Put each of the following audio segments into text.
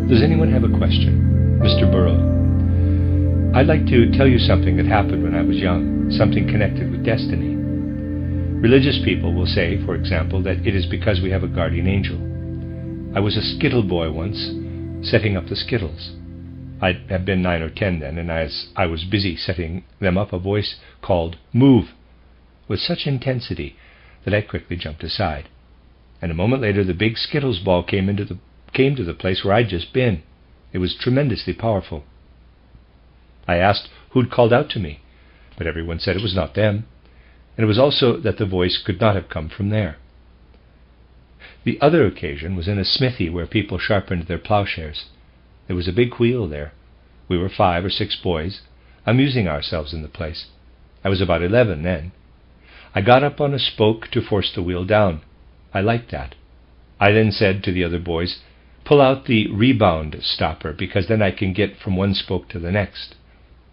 Does anyone have a question? Mr. Burrow. I'd like to tell you something that happened when I was young, something connected with destiny. Religious people will say, for example, that it is because we have a guardian angel. I was a skittle boy once, setting up the skittles. I'd have been 9 or 10 then, and as I was busy setting them up, a voice called, "Move!" with such intensity that I quickly jumped aside. And a moment later the big skittles ball came to the place where I'd just been. It was tremendously powerful. I asked who'd called out to me, but everyone said it was not them, and it was also that the voice could not have come from there. The other occasion was in a smithy where people sharpened their plowshares. There was a big wheel there. We were 5 or 6 boys, amusing ourselves in the place. I was about 11 then. I got up on a spoke to force the wheel down. I liked that. I then said to the other boys, "Pull out the rebound stopper, because then I can get from one spoke to the next."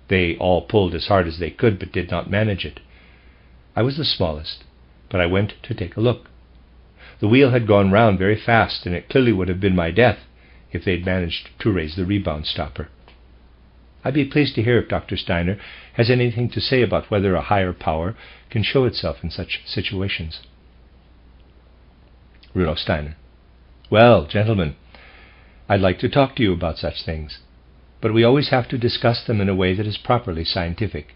They all pulled as hard as they could, but did not manage it. I was the smallest, but I went to take a look. The wheel had gone round very fast, and it clearly would have been my death if they'd managed to raise the rebound stopper. I'd be pleased to hear if Dr. Steiner has anything to say about whether a higher power can show itself in such situations. Rudolf Steiner. Well, gentlemen, I'd like to talk to you about such things, but we always have to discuss them in a way that is properly scientific.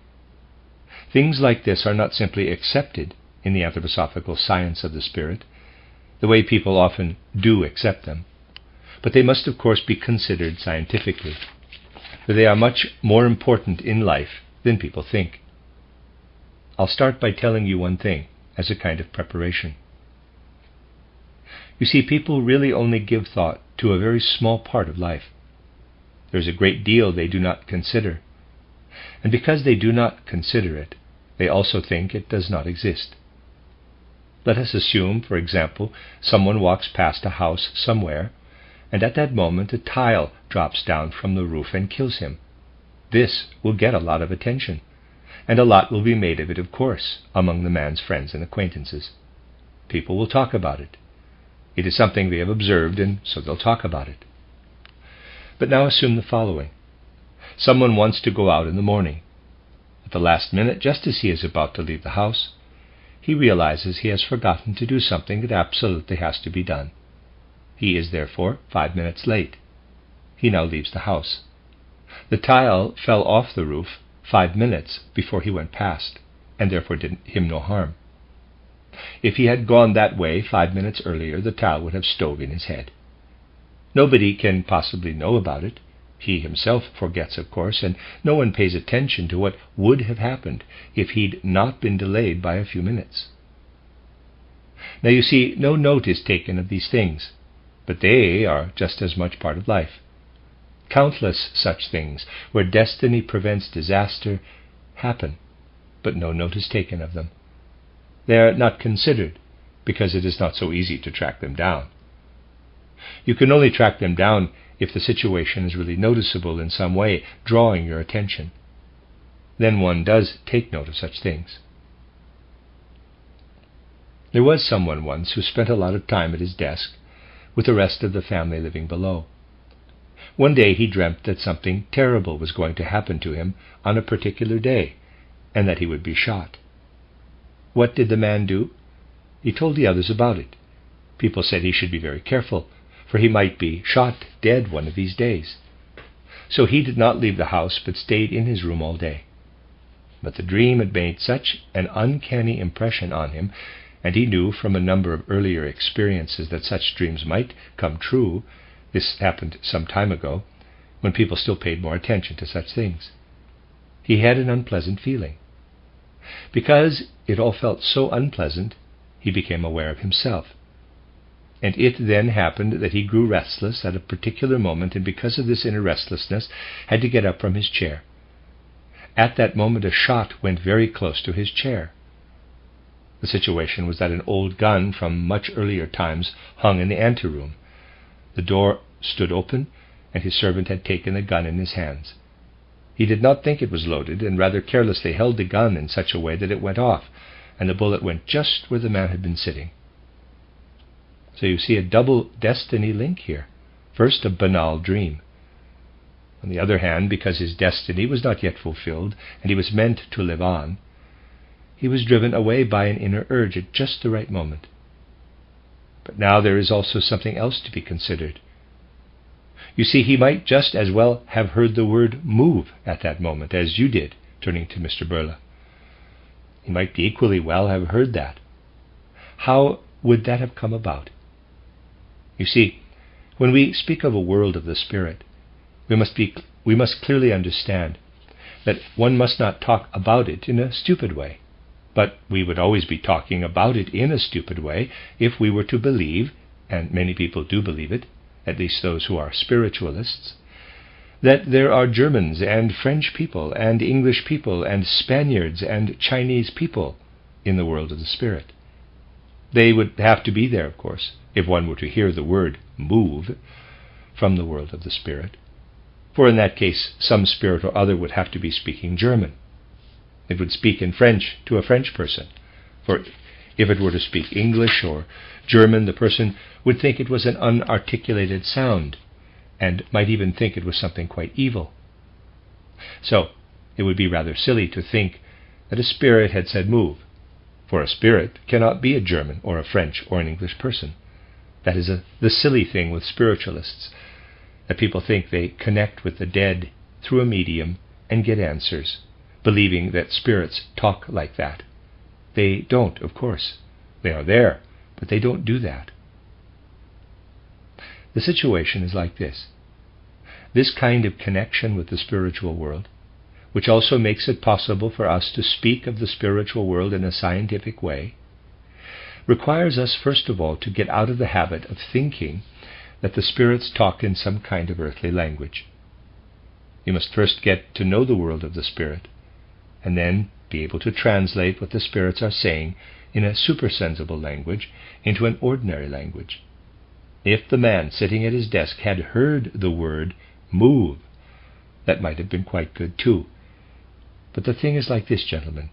Things like this are not simply accepted in the anthroposophical science of the spirit, the way people often do accept them, but they must of course be considered scientifically, for they are much more important in life than people think. I'll start by telling you one thing, as a kind of preparation. You see, people really only give thought to a very small part of life. There's a great deal they do not consider, and because they do not consider it, they also think it does not exist. Let us assume, for example, someone walks past a house somewhere, and at that moment a tile drops down from the roof and kills him. This will get a lot of attention, and a lot will be made of it, of course, among the man's friends and acquaintances. People will talk about it. It is something they have observed, and so they'll talk about it. But now assume the following. Someone wants to go out in the morning. At the last minute, just as he is about to leave the house, he realizes he has forgotten to do something that absolutely has to be done. He is therefore 5 minutes late. He now leaves the house. The tile fell off the roof 5 minutes before he went past, and therefore did him no harm. If he had gone that way 5 minutes earlier, the tile would have stove in his head. Nobody can possibly know about it. He himself forgets, of course, and no one pays attention to what would have happened if he'd not been delayed by a few minutes. Now you see, no note is taken of these things, but they are just as much part of life. Countless such things, where destiny prevents disaster, happen, but no note is taken of them. They are not considered, because it is not so easy to track them down. You can only track them down if the situation is really noticeable in some way, drawing your attention. Then one does take note of such things. There was someone once who spent a lot of time at his desk, with the rest of the family living below. One day he dreamt that something terrible was going to happen to him on a particular day, and that he would be shot. What did the man do? He told the others about it. People said he should be very careful, for he might be shot dead one of these days. So he did not leave the house, but stayed in his room all day. But the dream had made such an uncanny impression on him, and he knew from a number of earlier experiences that such dreams might come true. This happened some time ago, when people still paid more attention to such things. He had an unpleasant feeling. Because it all felt so unpleasant, he became aware of himself. And it then happened that he grew restless at a particular moment, and because of this inner restlessness, had to get up from his chair. At that moment a shot went very close to his chair. The situation was that an old gun from much earlier times hung in the anteroom. The door stood open, and his servant had taken the gun in his hands. He did not think it was loaded, and rather carelessly held the gun in such a way that it went off, and the bullet went just where the man had been sitting. So you see a double destiny link here. first a banal dream. On the other hand, because his destiny was not yet fulfilled, and he was meant to live on, he was driven away by an inner urge at just the right moment. But now there is also something else to be considered. You see, he might just as well have heard the word move at that moment as you did, turning to Mr. Burla. He might equally well have heard that. How would that have come about? You see, when we speak of a world of the spirit, we must clearly understand that one must not talk about it in a stupid way. But we would always be talking about it in a stupid way if we were to believe, and many people do believe it, at least those who are spiritualists, that there are Germans and French people and English people and Spaniards and Chinese people in the world of the spirit. They would have to be there, of course, if one were to hear the word move from the world of the spirit. For in that case, some spirit or other would have to be speaking German. It would speak in French to a French person. For if it were to speak English or German, the person would think it was an unarticulated sound, and might even think it was something quite evil. So it would be rather silly to think that a spirit had said move, for a spirit cannot be a German or a French or an English person. That is the silly thing with spiritualists, that people think they connect with the dead through a medium and get answers, believing that spirits talk like that. They don't, of course. They are there, but they don't do that. The situation is like this. This kind of connection with the spiritual world, which also makes it possible for us to speak of the spiritual world in a scientific way, requires us first of all to get out of the habit of thinking that the spirits talk in some kind of earthly language. You must first get to know the world of the spirit, and then be able to translate what the spirits are saying in a supersensible language into an ordinary language. If the man sitting at his desk had heard the word move, that might have been quite good too. But the thing is like this, gentlemen.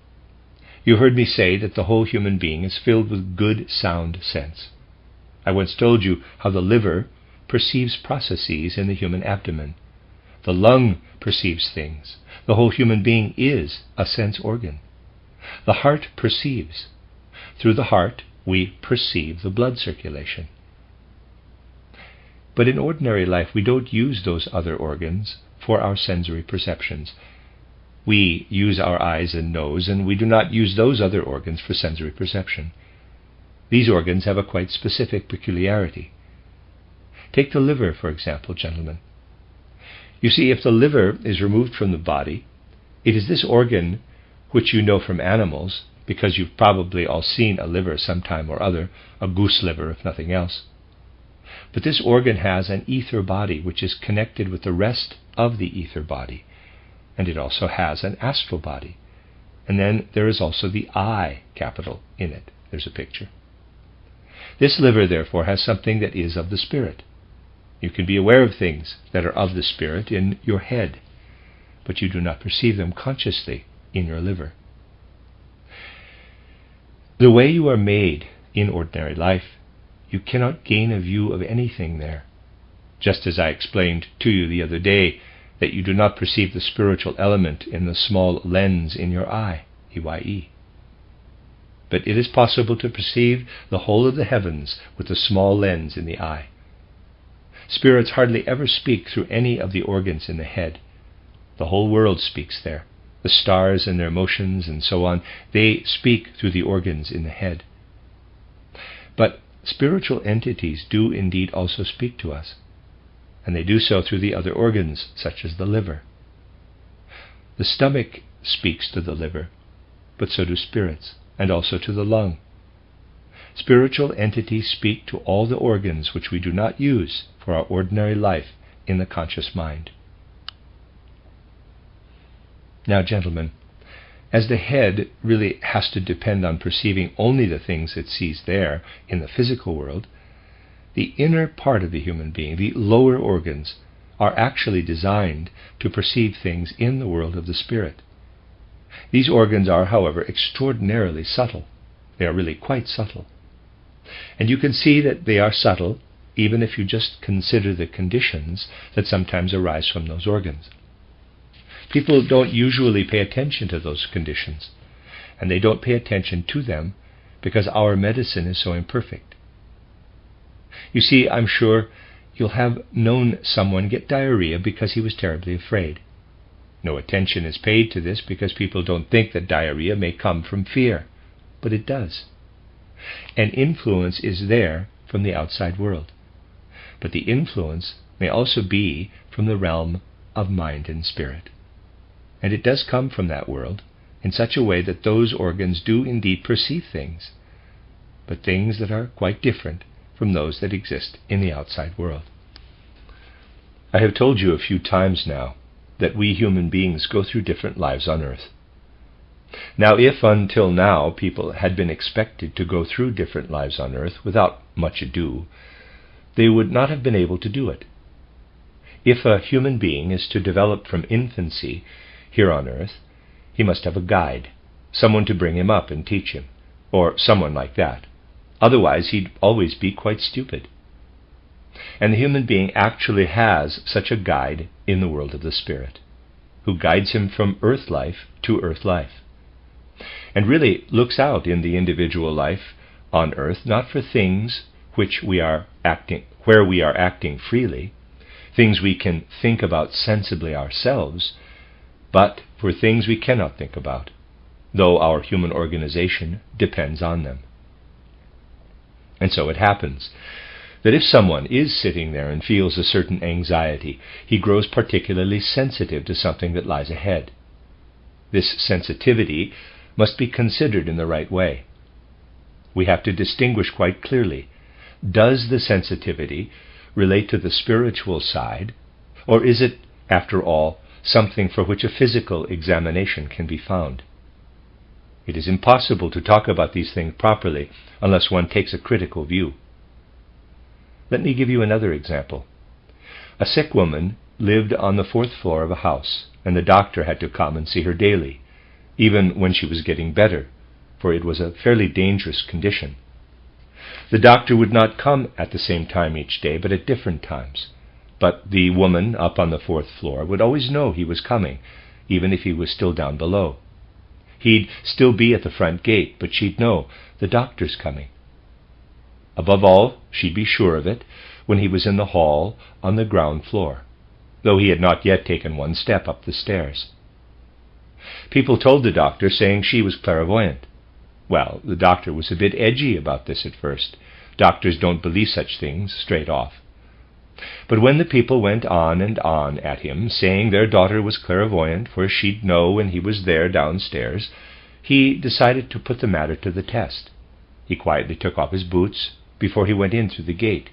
You heard me say that the whole human being is filled with good, sound sense. I once told you how the liver perceives processes in the human abdomen. The lung perceives things. The whole human being is a sense organ. The heart perceives. Through the heart, we perceive the blood circulation. But in ordinary life, we don't use those other organs for our sensory perceptions. We use our eyes and nose, and we do not use those other organs for sensory perception. These organs have a quite specific peculiarity. Take the liver, for example, gentlemen. You see, if the liver is removed from the body, it is this organ which you know from animals, because you've probably all seen a liver sometime or other, a goose liver if nothing else. But this organ has an ether body which is connected with the rest of the ether body, and it also has an astral body. And then there is also the I capital in it. There's a picture. This liver, therefore, has something that is of the spirit. You can be aware of things that are of the spirit in your head, but you do not perceive them consciously in your liver. The way you are made in ordinary life, you cannot gain a view of anything there. Just as I explained to you the other day that you do not perceive the spiritual element in the small lens in your eye, EYE. But it is possible to perceive the whole of the heavens with the small lens in the eye. Spirits hardly ever speak through any of the organs in the head. The whole world speaks there. The stars and their motions and so on, they speak through the organs in the head. But spiritual entities do indeed also speak to us, and they do so through the other organs, such as the liver. The stomach speaks to the liver, but so do spirits, and also to the lung. Spiritual entities speak to all the organs which we do not use for our ordinary life in the conscious mind. Now, gentlemen, as the head really has to depend on perceiving only the things it sees there in the physical world, the inner part of the human being, the lower organs, are actually designed to perceive things in the world of the spirit. These organs are, however, extraordinarily subtle. They are really quite subtle. And you can see that they are subtle even if you just consider the conditions that sometimes arise from those organs. People don't usually pay attention to those conditions, and they don't pay attention to them because our medicine is so imperfect. You see, I'm sure you'll have known someone get diarrhea because he was terribly afraid. No attention is paid to this because people don't think that diarrhea may come from fear, but it does. An influence is there from the outside world, but the influence may also be from the realm of mind and spirit. And it does come from that world in such a way that those organs do indeed perceive things, but things that are quite different from those that exist in the outside world. I have told you a few times now that we human beings go through different lives on earth. Now, if until now people had been expected to go through different lives on earth without much ado, they would not have been able to do it. If a human being is to develop from infancy here on earth, he must have a guide, someone to bring him up and teach him, or someone like that. Otherwise, he'd always be quite stupid. And the human being actually has such a guide in the world of the spirit, who guides him from earth life to earth life, and really looks out in the individual life on earth not for things where we are acting freely, things we can think about sensibly ourselves, but for things we cannot think about, though our human organization depends on them. And so it happens that if someone is sitting there and feels a certain anxiety, he grows particularly sensitive to something that lies ahead. This sensitivity must be considered in the right way. We have to distinguish quite clearly, does the sensitivity relate to the spiritual side, or is it, after all, something for which a physical examination can be found? It is impossible to talk about these things properly unless one takes a critical view. Let me give you another example. A sick woman lived on the 4th floor of a house, and the doctor had to come and see her daily, even when she was getting better, for it was a fairly dangerous condition. The doctor would not come at the same time each day, but at different times. But the woman up on the 4th floor would always know he was coming, even if he was still down below. He'd still be at the front gate, but she'd know the doctor's coming. Above all, she'd be sure of it when he was in the hall on the ground floor, though he had not yet taken one step up the stairs. People told the doctor, saying she was clairvoyant. Well, the doctor was a bit edgy about this at first. Doctors don't believe such things straight off. But when the people went on and on at him, saying their daughter was clairvoyant, for she'd know when he was there downstairs, he decided to put the matter to the test. He quietly took off his boots before he went in through the gate.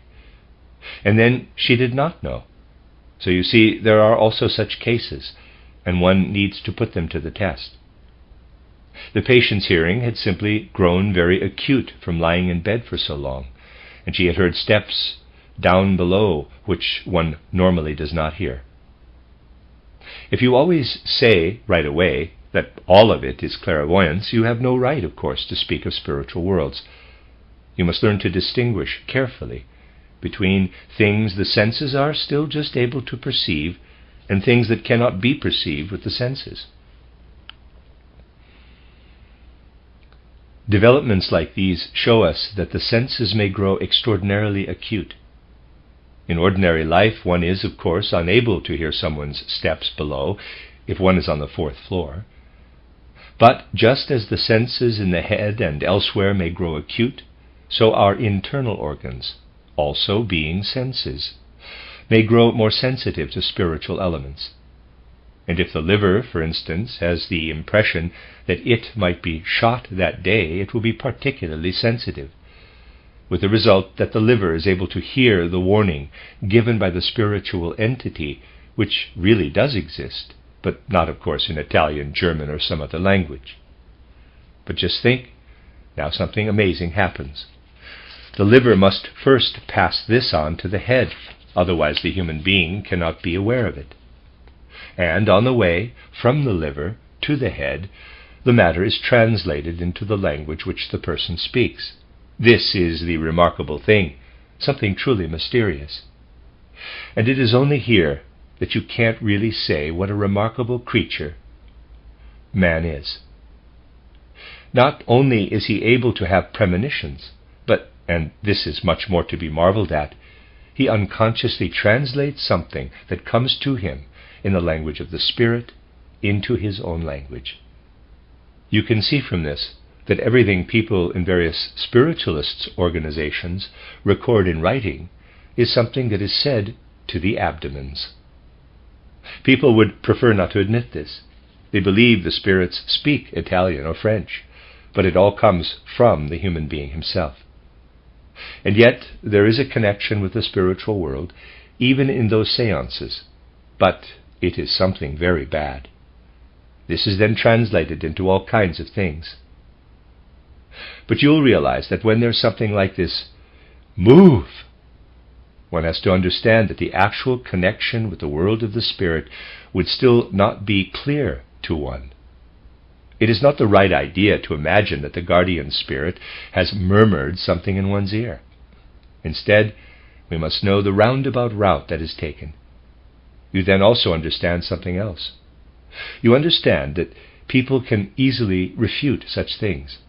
And then she did not know. So you see, there are also such cases, and one needs to put them to the test. The patient's hearing had simply grown very acute from lying in bed for so long, and she had heard steps down below which one normally does not hear. If you always say right away that all of it is clairvoyance, you have no right, of course, to speak of spiritual worlds. You must learn to distinguish carefully between things the senses are still just able to perceive and things that cannot be perceived with the senses. Developments like these show us that the senses may grow extraordinarily acute. In ordinary life, one is, of course, unable to hear someone's steps below if one is on the 4th floor. But just as the senses in the head and elsewhere may grow acute, so our internal organs, also being senses, may grow more sensitive to spiritual elements. And if the liver, for instance, has the impression that it might be shot that day, it will be particularly sensitive, with the result that the liver is able to hear the warning given by the spiritual entity, which really does exist, but not, of course, in Italian, German, or some other language. But just think, now something amazing happens. The liver must first pass this on to the head, otherwise the human being cannot be aware of it. And on the way from the liver to the head, the matter is translated into the language which the person speaks. This is the remarkable thing, something truly mysterious. And it is only here that you can't really say what a remarkable creature man is. Not only is he able to have premonitions, but, and this is much more to be marveled at, he unconsciously translates something that comes to him in the language of the Spirit into his own language. You can see from this that everything people in various spiritualists' organizations record in writing is something that is said to the abdomens. People would prefer not to admit this. They believe the spirits speak Italian or French, but it all comes from the human being himself. And yet there is a connection with the spiritual world, even in those seances, but it is something very bad. This is then translated into all kinds of things. But you'll realize that when there's something like this, move, one has to understand that the actual connection with the world of the spirit would still not be clear to one. It is not the right idea to imagine that the guardian spirit has murmured something in one's ear. Instead, we must know the roundabout route that is taken. You then also understand something else. You understand that people can easily refute such things.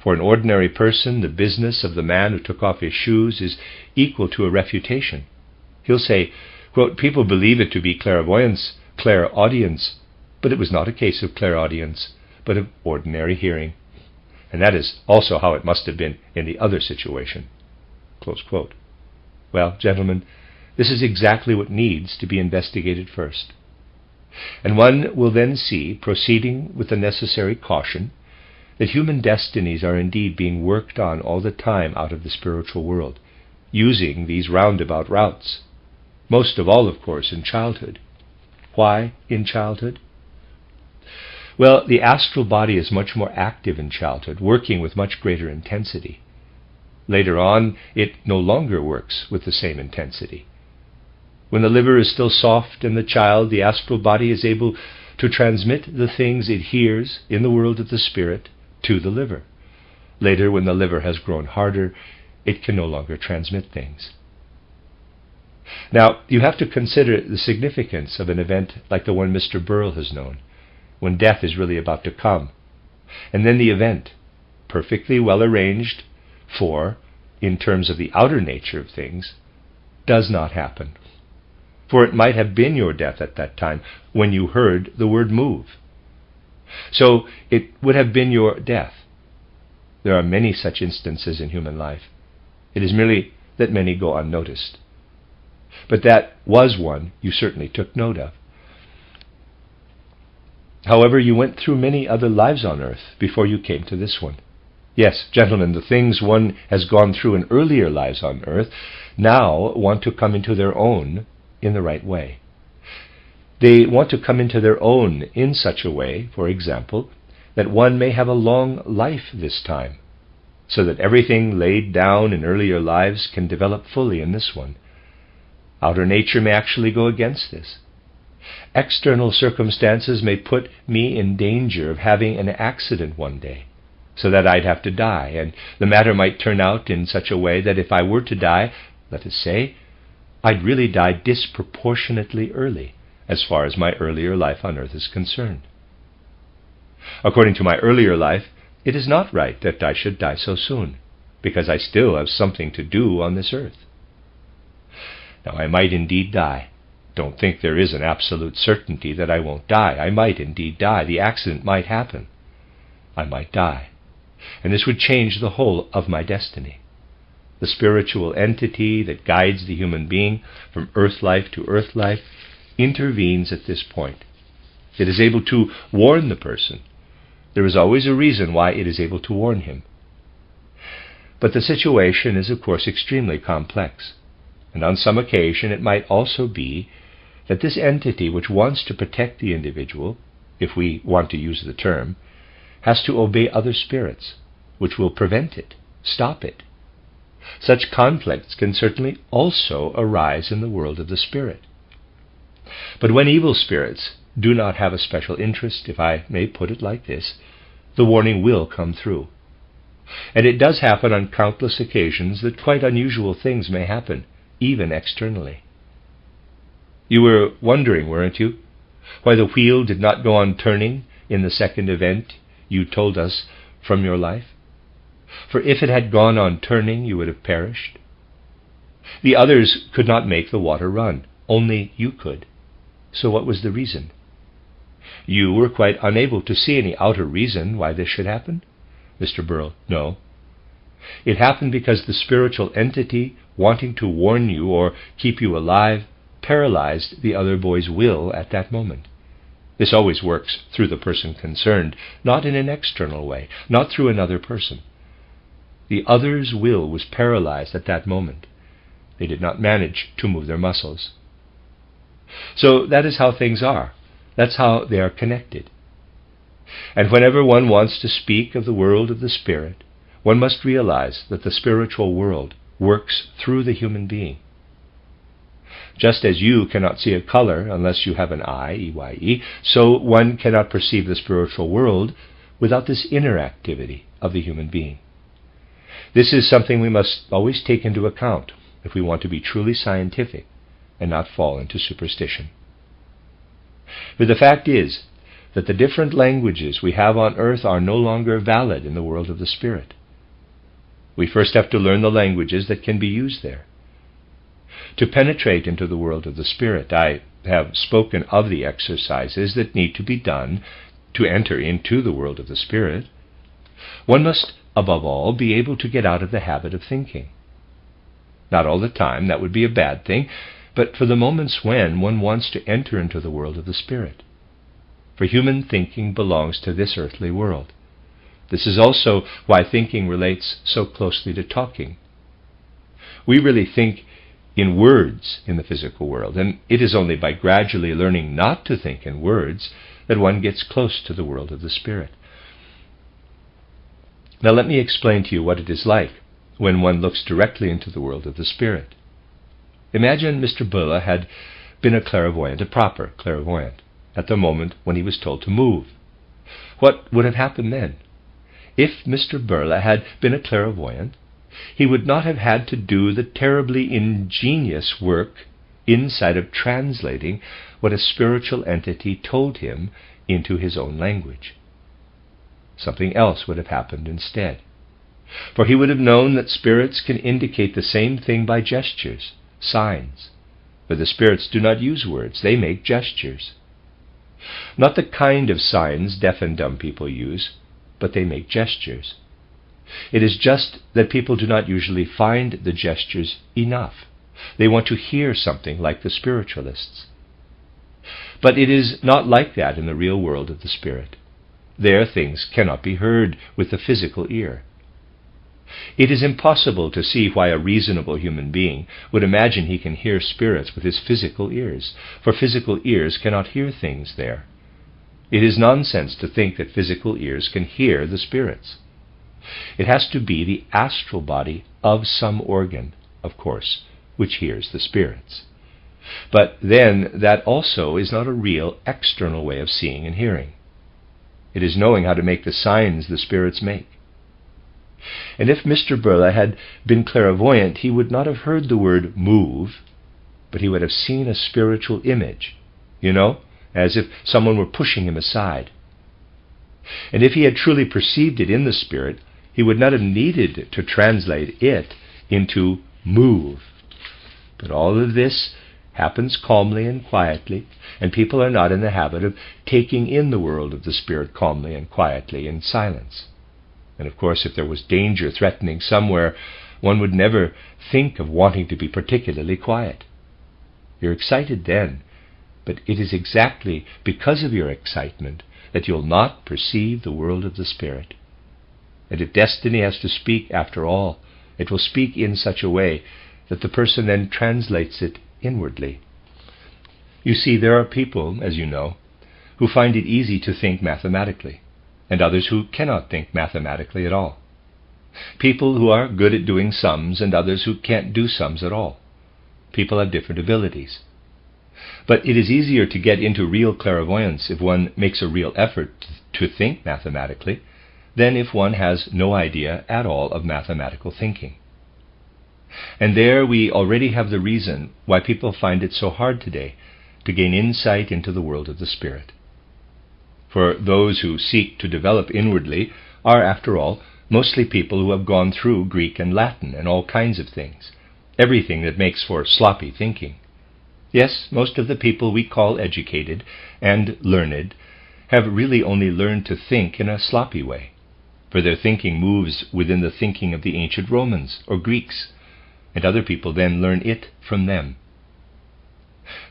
For an ordinary person, the business of the man who took off his shoes is equal to a refutation. He'll say, quote, people believe it to be clairvoyance, clairaudience, but it was not a case of clairaudience, but of ordinary hearing. And that is also how it must have been in the other situation. Close quote. Well, gentlemen, this is exactly what needs to be investigated first. And one will then see, proceeding with the necessary caution, that human destinies are indeed being worked on all the time out of the spiritual world, using these roundabout routes. Most of all, of course, in childhood. Why in childhood? Well, the astral body is much more active in childhood, working with much greater intensity. Later on, it no longer works with the same intensity. When the liver is still soft in the child, the astral body is able to transmit the things it hears in the world of the spirit to the liver. Later, when the liver has grown harder, it can no longer transmit things. Now, you have to consider the significance of an event like the one Mr. Burrell has known, when death is really about to come, and then the event, perfectly well arranged for, in terms of the outer nature of things, does not happen. For it might have been your death at that time when you heard the word move. So it would have been your death. There are many such instances in human life. It is merely that many go unnoticed. But that was one you certainly took note of. However, you went through many other lives on earth before you came to this one. Yes, gentlemen, the things one has gone through in earlier lives on earth now want to come into their own in the right way. They want to come into their own in such a way, for example, that one may have a long life this time, so that everything laid down in earlier lives can develop fully in this one. Outer nature may actually go against this. External circumstances may put me in danger of having an accident one day, so that I'd have to die, and the matter might turn out in such a way that if I were to die, let us say, I'd really die disproportionately early, as far as my earlier life on earth is concerned. According to my earlier life, it is not right that I should die so soon, because I still have something to do on this earth. Now, I might indeed die. Don't think there is an absolute certainty that I won't die. I might indeed die. The accident might happen. I might die. And this would change the whole of my destiny. The spiritual entity that guides the human being from earth life to earth life intervenes at this point. It is able to warn the person. There is always a reason why it is able to warn him. But the situation is, of course, extremely complex. And on some occasion it might also be that this entity which wants to protect the individual, if we want to use the term, has to obey other spirits, which will prevent it, stop it. Such conflicts can certainly also arise in the world of the spirit. But when evil spirits do not have a special interest, if I may put it like this, the warning will come through. And it does happen on countless occasions that quite unusual things may happen, even externally. You were wondering, weren't you, why the wheel did not go on turning in the second event you told us from your life? For if it had gone on turning, you would have perished. The others could not make the water run. Only you could. So what was the reason? You were quite unable to see any outer reason why this should happen? Mr. Burrell, no. It happened because the spiritual entity, wanting to warn you or keep you alive, paralyzed the other boy's will at that moment. This always works through the person concerned, not in an external way, not through another person. The other's will was paralyzed at that moment. They did not manage to move their muscles. So that is how things are. That's how they are connected. And whenever one wants to speak of the world of the spirit, one must realize that the spiritual world works through the human being. Just as you cannot see a color unless you have an eye, E-Y-E, so one cannot perceive the spiritual world without this inner activity of the human being. This is something we must always take into account if we want to be truly scientific and not fall into superstition. But the fact is that the different languages we have on earth are no longer valid in the world of the spirit. We first have to learn the languages that can be used there. To penetrate into the world of the spirit, I have spoken of the exercises that need to be done to enter into the world of the spirit. One must, above all, be able to get out of the habit of thinking. Not all the time, that would be a bad thing, but for the moments when one wants to enter into the world of the spirit. For human thinking belongs to this earthly world. This is also why thinking relates so closely to talking. We really think in words in the physical world, and it is only by gradually learning not to think in words that one gets close to the world of the spirit. Now let me explain to you what it is like when one looks directly into the world of the spirit. Imagine Mr. Bulla had been a clairvoyant, a proper clairvoyant, at the moment when he was told to move. What would have happened then? If Mr. Burla had been a clairvoyant, he would not have had to do the terribly ingenious work inside of translating what a spiritual entity told him into his own language. Something else would have happened instead. For he would have known that spirits can indicate the same thing by gestures, signs. But the spirits do not use words, they make gestures. Not the kind of signs deaf and dumb people use, but they make gestures. It is just that people do not usually find the gestures enough. They want to hear something like the spiritualists. But it is not like that in the real world of the spirit. There things cannot be heard with the physical ear. It is impossible to see why a reasonable human being would imagine he can hear spirits with his physical ears, for physical ears cannot hear things there. It is nonsense to think that physical ears can hear the spirits. It has to be the astral body of some organ, of course, which hears the spirits. But then that also is not a real external way of seeing and hearing. It is knowing how to make the signs the spirits make. And if Mr. Burla had been clairvoyant, he would not have heard the word move, but he would have seen a spiritual image, as if someone were pushing him aside. And if he had truly perceived it in the spirit, he would not have needed to translate it into move. But all of this happens calmly and quietly, and people are not in the habit of taking in the world of the spirit calmly and quietly in silence. And of course, if there was danger threatening somewhere, one would never think of wanting to be particularly quiet. You're excited then, but it is exactly because of your excitement that you'll not perceive the world of the spirit. And if destiny has to speak after all, it will speak in such a way that the person then translates it inwardly. You see, there are people, as you know, who find it easy to think mathematically, and others who cannot think mathematically at all. People who are good at doing sums and others who can't do sums at all. People have different abilities. But it is easier to get into real clairvoyance if one makes a real effort to think mathematically than if one has no idea at all of mathematical thinking. And there we already have the reason why people find it so hard today to gain insight into the world of the spirit. For those who seek to develop inwardly are, after all, mostly people who have gone through Greek and Latin and all kinds of things, everything that makes for sloppy thinking. Yes, most of the people we call educated and learned have really only learned to think in a sloppy way, for their thinking moves within the thinking of the ancient Romans or Greeks, and other people then learn it from them.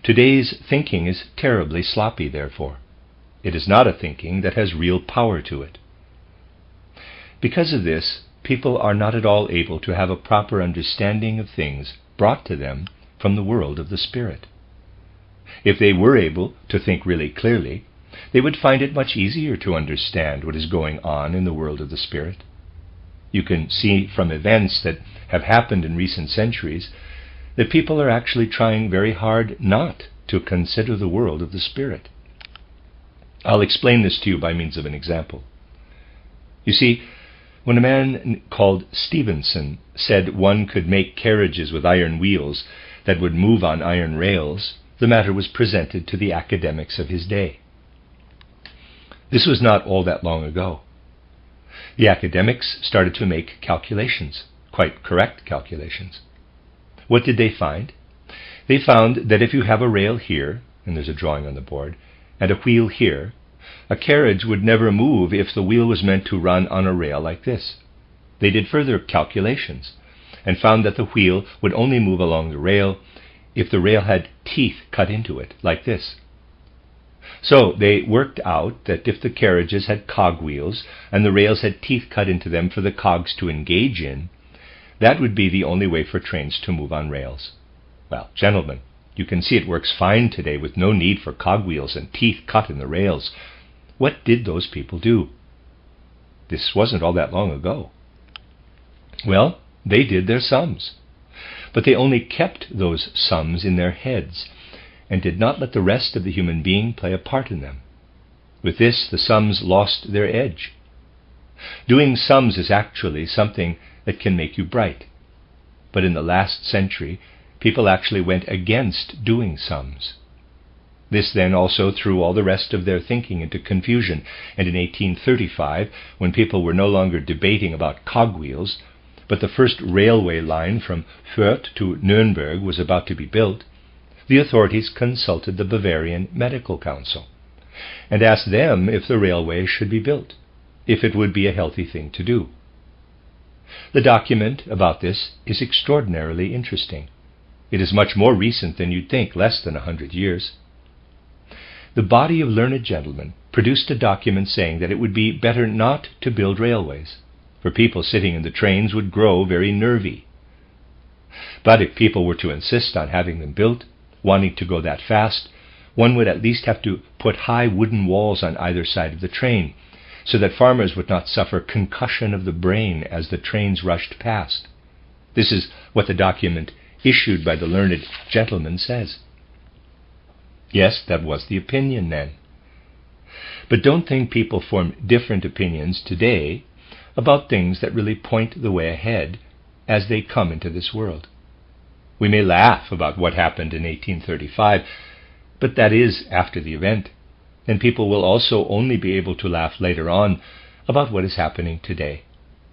Today's thinking is terribly sloppy, therefore. It is not a thinking that has real power to it. Because of this, people are not at all able to have a proper understanding of things brought to them from the world of the spirit. If they were able to think really clearly, they would find it much easier to understand what is going on in the world of the spirit. You can see from events that have happened in recent centuries that people are actually trying very hard not to consider the world of the spirit. I'll explain this to you by means of an example. You see, when a man called Stevenson said one could make carriages with iron wheels that would move on iron rails, the matter was presented to the academics of his day. This was not all that long ago. The academics started to make calculations, quite correct calculations. What did they find? They found that if you have a rail here, and there's a drawing on the board, and a wheel here, a carriage would never move if the wheel was meant to run on a rail like this. They did further calculations and found that the wheel would only move along the rail if the rail had teeth cut into it, like this. So they worked out that if the carriages had cogwheels and the rails had teeth cut into them for the cogs to engage in, that would be the only way for trains to move on rails. Well, gentlemen, you can see it works fine today with no need for cogwheels and teeth cut in the rails. What did those people do? This wasn't all that long ago. Well, they did their sums, but they only kept those sums in their heads and did not let the rest of the human being play a part in them. With this, the sums lost their edge. Doing sums is actually something that can make you bright, but in the last century, people actually went against doing sums. This then also threw all the rest of their thinking into confusion, and in 1835, when people were no longer debating about cogwheels, but the first railway line from Fürth to Nuremberg was about to be built, the authorities consulted the Bavarian Medical Council and asked them if the railway should be built, if it would be a healthy thing to do. The document about this is extraordinarily interesting. It is much more recent than you'd think, less than 100 years. The body of learned gentlemen produced a document saying that it would be better not to build railways, for people sitting in the trains would grow very nervy. But if people were to insist on having them built, wanting to go that fast, one would at least have to put high wooden walls on either side of the train, so that farmers would not suffer concussion of the brain as the trains rushed past. This is what the document issued by the learned gentleman says. Yes, that was the opinion then. But don't think people form different opinions today about things that really point the way ahead as they come into this world. We may laugh about what happened in 1835, but that is after the event, and people will also only be able to laugh later on about what is happening today,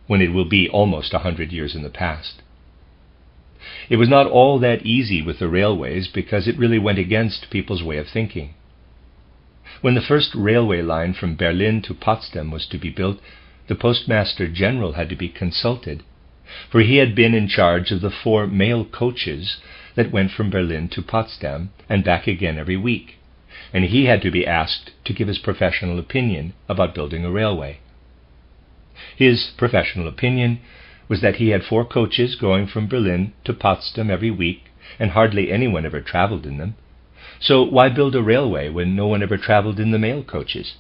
when it will be almost 100 years in the past. It was not all that easy with the railways because it really went against people's way of thinking. When the first railway line from Berlin to Potsdam was to be built, the Postmaster General had to be consulted, for he had been in charge of the 4 mail coaches that went from Berlin to Potsdam and back again every week, and he had to be asked to give his professional opinion about building a railway. His professional opinion was that he had 4 coaches going from Berlin to Potsdam every week, and hardly anyone ever traveled in them. So why build a railway when no one ever traveled in the mail coaches?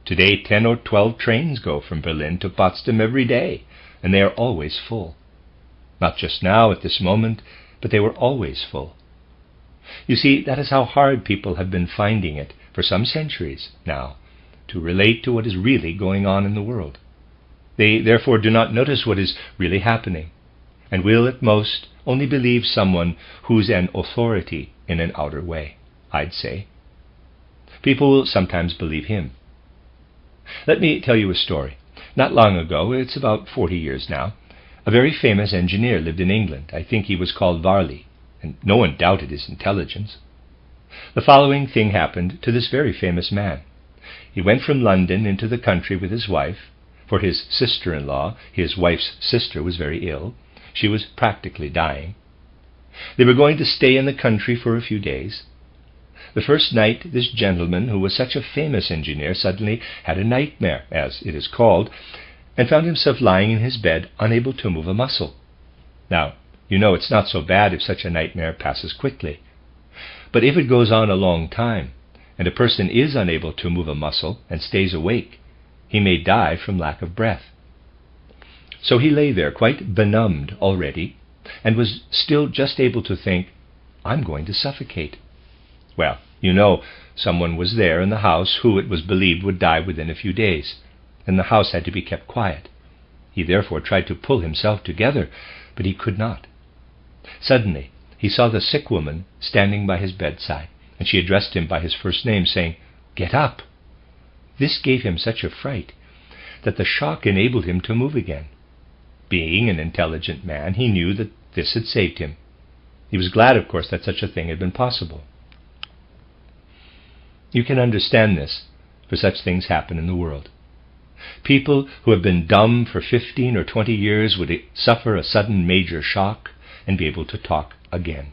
Today 10 or 12 trains go from Berlin to Potsdam every day, and they are always full. Not just now at this moment, but they were always full. You see, that is how hard people have been finding it for some centuries now to relate to what is really going on in the world. They therefore do not notice what is really happening, and will at most only believe someone who's an authority in an outer way, I'd say. People will sometimes believe him. Let me tell you a story. Not long ago, it's about 40 years now, a very famous engineer lived in England. I think he was called Varley, and no one doubted his intelligence. The following thing happened to this very famous man. He went from London into the country with his wife, for his sister-in-law, his wife's sister, was very ill. She was practically dying. They were going to stay in the country for a few days. The first night, this gentleman, who was such a famous engineer, suddenly had a nightmare, as it is called, and found himself lying in his bed, unable to move a muscle. Now, you know it's not so bad if such a nightmare passes quickly. But if it goes on a long time, and a person is unable to move a muscle and stays awake, he may die from lack of breath. So he lay there quite benumbed already, and was still just able to think, I'm going to suffocate. Well, you know, someone was there in the house who it was believed would die within a few days, and the house had to be kept quiet. He therefore tried to pull himself together, but he could not. Suddenly, he saw the sick woman standing by his bedside, and she addressed him by his first name, saying, "Get up!" This gave him such a fright that the shock enabled him to move again. Being an intelligent man, he knew that this had saved him. He was glad, of course, that such a thing had been possible. You can understand this, for such things happen in the world. People who have been dumb for 15 or 20 years would suffer a sudden major shock and be able to talk again.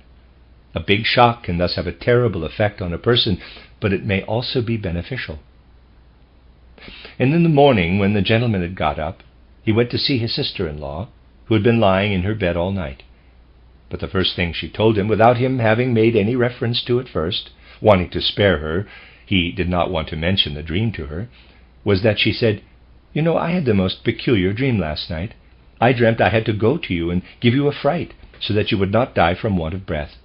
A big shock can thus have a terrible effect on a person, but it may also be beneficial. And in the morning, when the gentleman had got up, he went to see his sister-in-law, who had been lying in her bed all night. But the first thing she told him, without him having made any reference to it first, wanting to spare her, he did not want to mention the dream to her, was that she said, "You know, I had the most peculiar dream last night. I dreamt I had to go to you and give you a fright, so that you would not die from want of breath.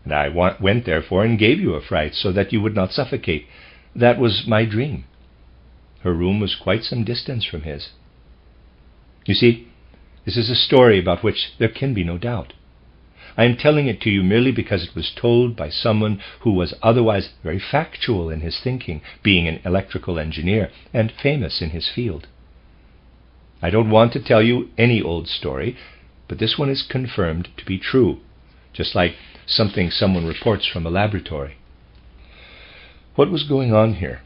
And I went, therefore, and gave you a fright, so that you would not suffocate. That was my dream." Her room was quite some distance from his. You see, this is a story about which there can be no doubt. I am telling it to you merely because it was told by someone who was otherwise very factual in his thinking, being an electrical engineer and famous in his field. I don't want to tell you any old story, but this one is confirmed to be true, just like something someone reports from a laboratory. What was going on here?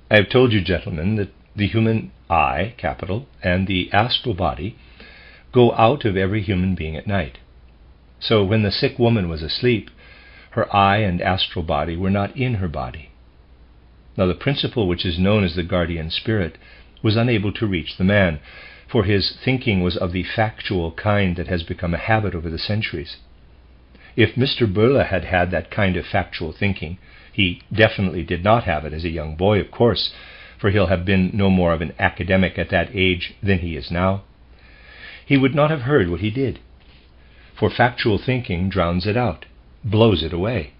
I have told you, gentlemen, that the human I, capital, and the astral body go out of every human being at night. So when the sick woman was asleep, her I and astral body were not in her body. Now the principle which is known as the guardian spirit was unable to reach the man, for his thinking was of the factual kind that has become a habit over the centuries. If Mr. Burla had had that kind of factual thinking, he definitely did not have it as a young boy, of course, for he'll have been no more of an academic at that age than he is now, he would not have heard what he did. For factual thinking drowns it out, blows it away.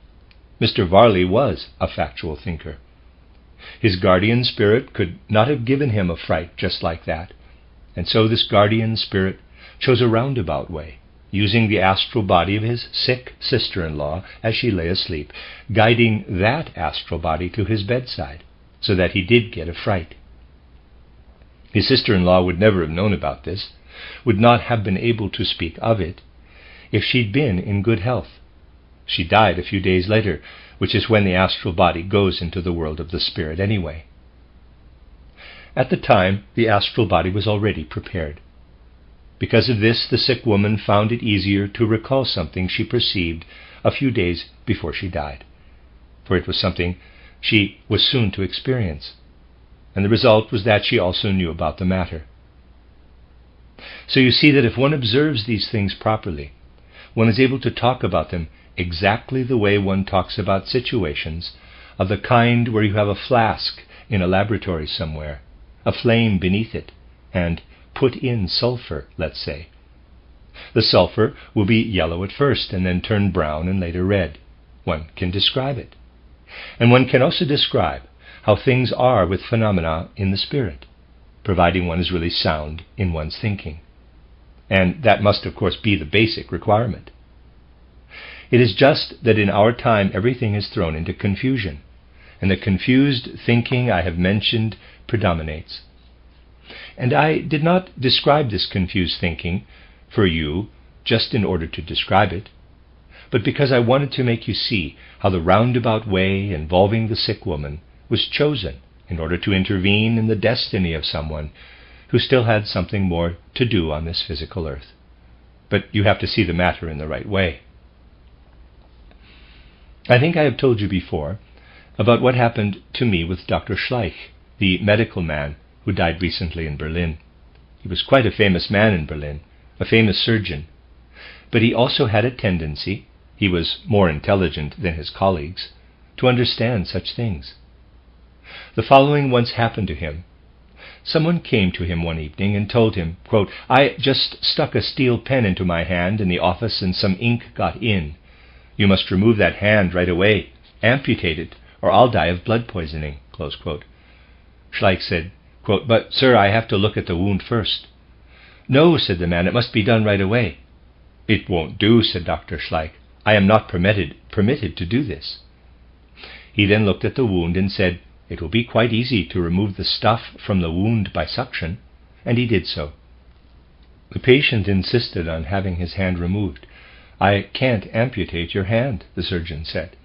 Mr. Varley was a factual thinker. His guardian spirit could not have given him a fright just like that, and so this guardian spirit chose a roundabout way, using the astral body of his sick sister-in-law as she lay asleep, guiding that astral body to his bedside, so that he did get a fright. His sister-in-law would never have known about this, would not have been able to speak of it, if she'd been in good health. She died a few days later, which is when the astral body goes into the world of the spirit anyway. At the time, the astral body was already prepared. Because of this, the sick woman found it easier to recall something she perceived a few days before she died, for it was something she was soon to experience, and the result was that she also knew about the matter. So you see that if one observes these things properly, one is able to talk about them exactly the way one talks about situations of the kind where you have a flask in a laboratory somewhere, a flame beneath it, and put in sulfur, let's say. The sulfur will be yellow at first and then turn brown and later red. One can describe it. And one can also describe how things are with phenomena in the spirit. providing one is really sound in one's thinking. And that must, of course, be the basic requirement. It is just that in our time everything is thrown into confusion, and the confused thinking I have mentioned predominates. And I did not describe this confused thinking for you just in order to describe it, but because I wanted to make you see how the roundabout way involving the sick woman was chosen in order to intervene in the destiny of someone who still had something more to do on this physical earth. But you have to see the matter in the right way. I think I have told you before about what happened to me with Dr. Schleich, the medical man who died recently in Berlin. He was quite a famous man in Berlin, a famous surgeon, but he also had a tendency, he was more intelligent than his colleagues, to understand such things. The following once happened to him. Someone came to him one evening and told him, quote, "I just stuck a steel pen into my hand in the office and some ink got in. You must remove that hand right away, amputate it, or I'll die of blood poisoning," close quote. Schleich said, quote, "But, sir, I have to look at the wound first." "No," said the man, "it must be done right away." "It won't do," said Dr. Schleich. "I am not permitted to do this." He then looked at the wound and said, "It will be quite easy to remove the stuff from the wound by suction," and he did so. The patient insisted on having his hand removed. "I can't amputate your hand," the surgeon said.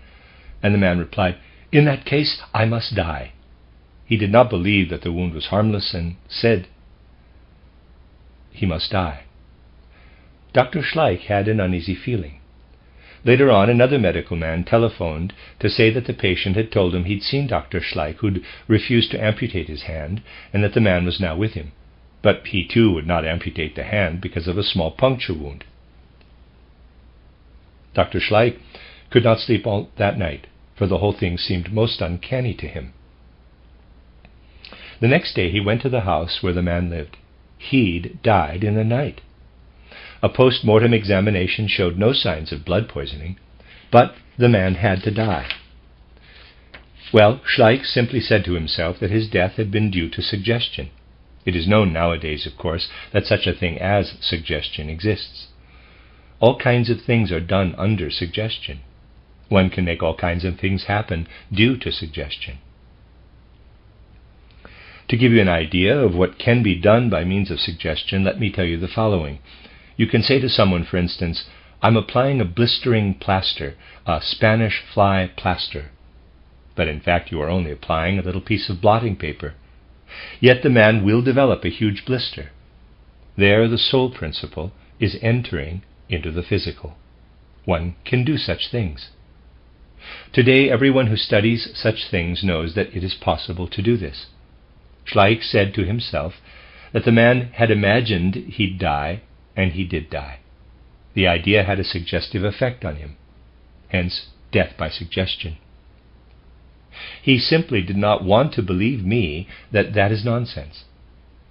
And the man replied, "In that case, I must die." He did not believe that the wound was harmless and said he must die. Dr. Schleich had an uneasy feeling. Later on, another medical man telephoned to say that the patient had told him he'd seen Dr. Schleich, who'd refused to amputate his hand, and that the man was now with him. But he too would not amputate the hand because of a small puncture wound. Dr. Schleich could not sleep all that night, for the whole thing seemed most uncanny to him. The next day he went to the house where the man lived. He'd died in the night. A post-mortem examination showed no signs of blood poisoning, but the man had to die. Well, Schleich simply said to himself that his death had been due to suggestion. It is known nowadays, of course, that such a thing as suggestion exists. All kinds of things are done under suggestion. One can make all kinds of things happen due to suggestion. To give you an idea of what can be done by means of suggestion, let me tell you the following. You can say to someone, for instance, "I'm applying a blistering plaster, a Spanish fly plaster." But in fact you are only applying a little piece of blotting paper. Yet the man will develop a huge blister. There the soul principle is entering into the physical. One can do such things. Today everyone who studies such things knows that it is possible to do this. Schleich said to himself that the man had imagined he'd die, and he did die. The idea had a suggestive effect on him, hence death by suggestion. He simply did not want to believe me that that is nonsense.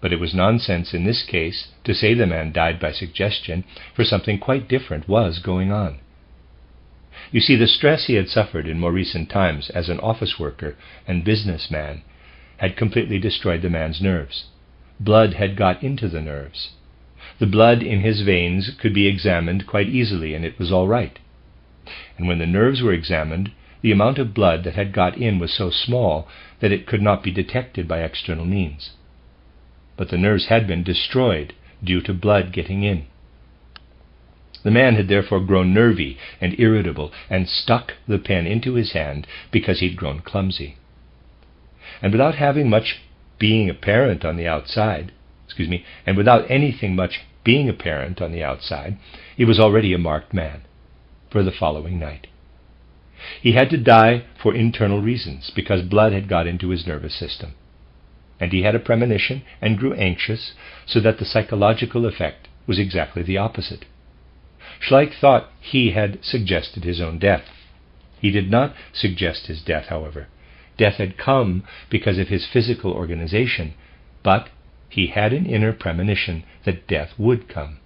But it was nonsense in this case to say the man died by suggestion, for something quite different was going on. You see, the stress he had suffered in more recent times as an office worker and businessman had completely destroyed the man's nerves. Blood had got into the nerves. The blood in his veins could be examined quite easily, and it was all right. And when the nerves were examined, the amount of blood that had got in was so small that it could not be detected by external means. But the nerves had been destroyed due to blood getting in. The man had therefore grown nervy and irritable and stuck the pen into his hand because he'd grown clumsy. And without having much being apparent on the outside, and without anything much being apparent on the outside, he was already a marked man for the following night. He had to die for internal reasons, because blood had got into his nervous system. And he had a premonition and grew anxious, so that the psychological effect was exactly the opposite. Schleich thought he had suggested his own death. He did not suggest his death, however. Death had come because of his physical organization, but he had an inner premonition that death would come.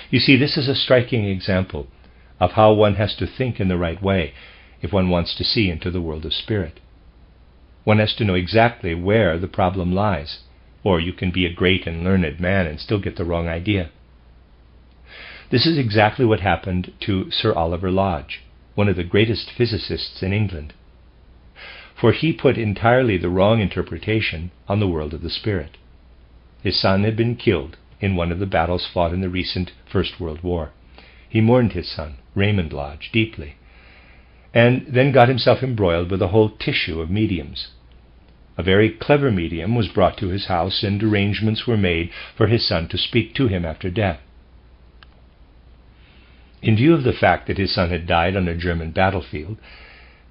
You see, this is a striking example of how one has to think in the right way if one wants to see into the world of spirit. One has to know exactly where the problem lies, or you can be a great and learned man and still get the wrong idea. This is exactly what happened to Sir Oliver Lodge, one of the greatest physicists in England. For he put entirely the wrong interpretation on the world of the spirit. His son had been killed in one of the battles fought in the recent First World War. He mourned his son, Raymond Lodge, deeply, and then got himself embroiled with a whole tissue of mediums. A very clever medium was brought to his house, and arrangements were made for his son to speak to him after death. In view of the fact that his son had died on a German battlefield,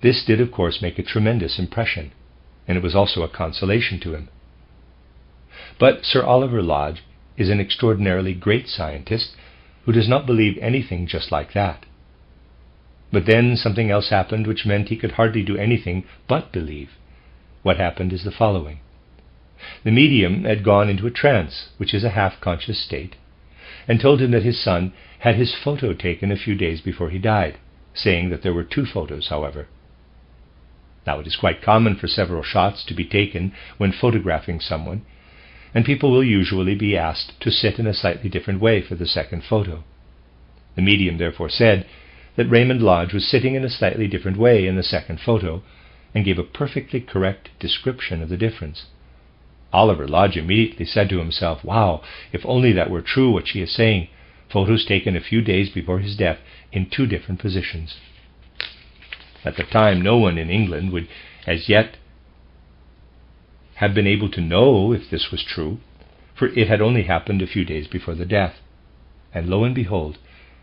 this did of course make a tremendous impression, and it was also a consolation to him. But Sir Oliver Lodge is an extraordinarily great scientist who does not believe anything just like that. But then something else happened which meant he could hardly do anything but believe. What happened is the following. The medium had gone into a trance, which is a half-conscious state, and told him that his son had his photo taken a few days before he died, saying that there were 2 photos, however. Now, it is quite common for several shots to be taken when photographing someone, and people will usually be asked to sit in a slightly different way for the second photo. The medium therefore said that Raymond Lodge was sitting in a slightly different way in the second photo, and gave a perfectly correct description of the difference. Oliver Lodge immediately said to himself, "Wow, if only that were true what she is saying. Photos taken a few days before his death in 2 different positions." At the time, no one in England would as yet have been able to know if this was true, for it had only happened a few days before the death. And lo and behold,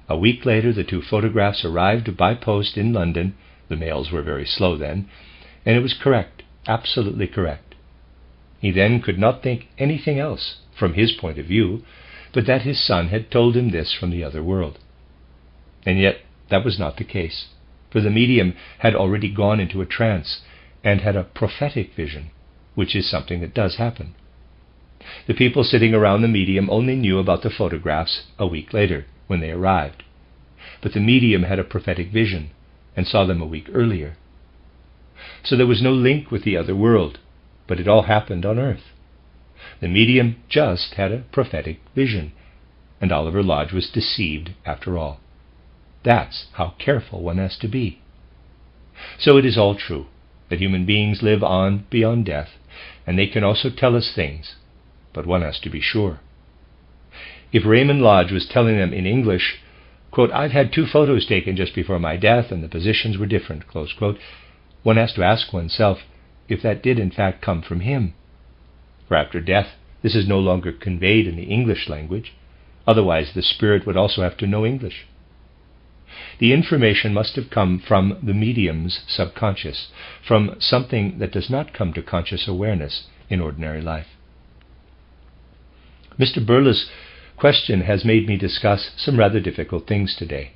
a week later the 2 photographs arrived by post in London. The mails were very slow then, and it was correct, absolutely correct. He then could not think anything else, from his point of view, but that his son had told him this from the other world. And yet that was not the case, for the medium had already gone into a trance and had a prophetic vision, which is something that does happen. The people sitting around the medium only knew about the photographs a week later, when they arrived. But the medium had a prophetic vision, and saw them a week earlier. So there was no link with the other world, but it all happened on earth. The medium just had a prophetic vision, and Oliver Lodge was deceived after all. That's how careful one has to be. So it is all true that human beings live on beyond death, and they can also tell us things, but one has to be sure. If Raymond Lodge was telling them in English, quote, "I've had 2 photos taken just before my death, and the positions were different," close quote, one has to ask oneself if that did in fact come from him. For after death, this is no longer conveyed in the English language, otherwise the spirit would also have to know English. The information must have come from the medium's subconscious, from something that does not come to conscious awareness in ordinary life. Mr. Burla's question has made me discuss some rather difficult things today,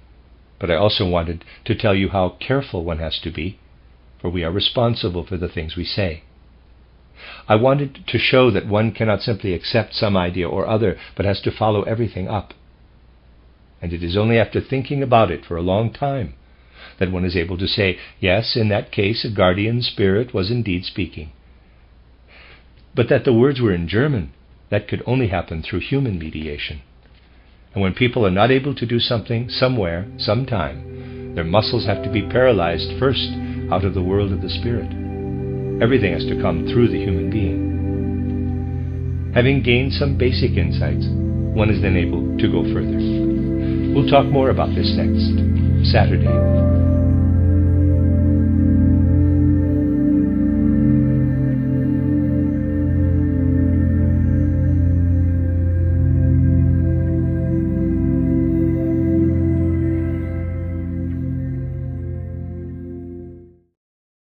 but I also wanted to tell you how careful one has to be, for we are responsible for the things we say. I wanted to show that one cannot simply accept some idea or other, but has to follow everything up. And it is only after thinking about it for a long time that one is able to say, yes, in that case a guardian spirit was indeed speaking. But that the words were in German, that could only happen through human mediation. And when people are not able to do something somewhere, sometime, their muscles have to be paralyzed first out of the world of the spirit. Everything has to come through the human being. Having gained some basic insights, one is then able to go further. We'll talk more about this next Saturday.